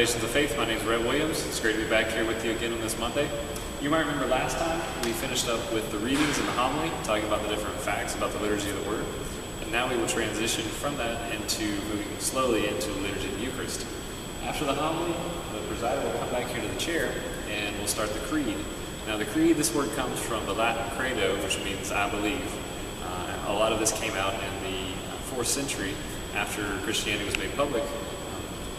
Foundations of Faith. My name is Rhett Williams. It's great to be back here with you again on this Monday. You might remember last time we finished up with the readings and the homily, talking about the different facts about the liturgy of the Word. And now we will transition from that into moving slowly into the liturgy of the Eucharist. After the homily, the presider will come back here to the chair and we'll start the creed. Now the creed, this word comes from the Latin credo, which means I believe. A lot of this came out in the 4th century after Christianity was made public.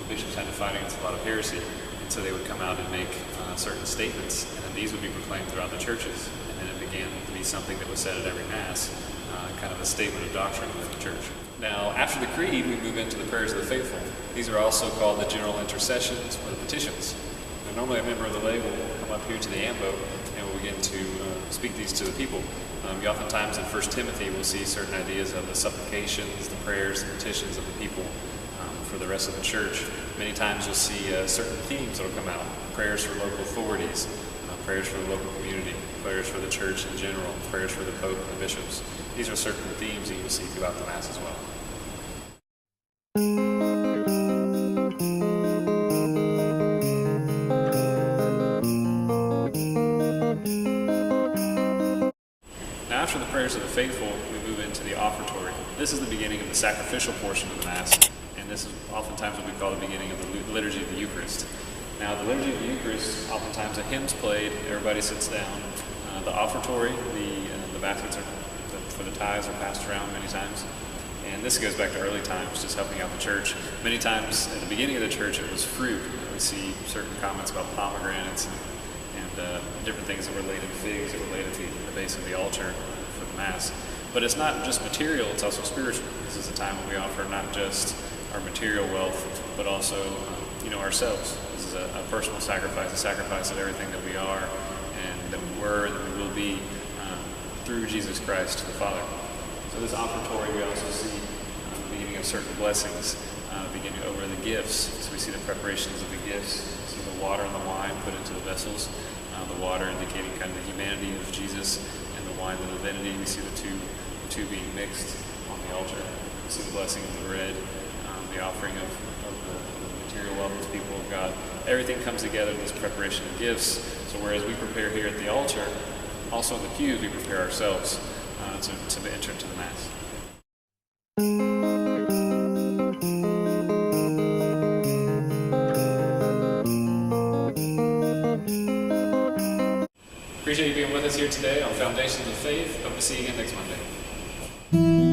Bishops had to fight against a lot of heresy, and so they would come out and make certain statements, and then these would be proclaimed throughout the churches, and then it began to be something that was said at every Mass, kind of a statement of doctrine within the church. Now, after the creed, we move into the prayers of the faithful. These are also called the general intercessions or the petitions. Now, normally a member of the lay will come up here to the ambo and will begin to speak these to the people. You oftentimes in 1 Timothy will see certain ideas of the supplications, the prayers, the petitions of the people for the rest of the church. Many times you'll see certain themes that will come out. Prayers for local authorities, prayers for the local community, prayers for the church in general, prayers for the Pope and the bishops. These are certain themes that you'll see throughout the Mass as well. After the prayers of the faithful, we move into the Offertory. This is the beginning of the sacrificial portion of the Mass, and this is oftentimes what we call the beginning of the liturgy of the Eucharist. Now, the liturgy of the Eucharist, oftentimes a hymn's played, everybody sits down. The Offertory, the baskets for the tithes are passed around many times, and this goes back to early times, just helping out the church. Many times, at the beginning of the church, it was fruit. We see certain comments about pomegranates and different things that were laid in figs that were laid at the base of the altar for the Mass. But it's not just material, it's also spiritual. This is a time when we offer not just our material wealth, but also ourselves. This is a personal sacrifice, a sacrifice of everything that we are and that we were and that we will be through Jesus Christ to the Father. So this Offertory, we also see the beginning of certain blessings, beginning over the gifts. So we see the preparations of the gifts. We see the water and the wine put into the vessels. The water indicating kind of the humanity of Jesus, and the wine the divinity. We see the two being mixed on the altar. We see the blessing of the bread, the offering of the material wealth of the people of God. Everything comes together in this preparation of gifts. So whereas we prepare here at the altar, also in the pews we prepare ourselves to enter into the Mass. Appreciate you being with us here today on Foundations of Faith. Hope to see you again next Monday.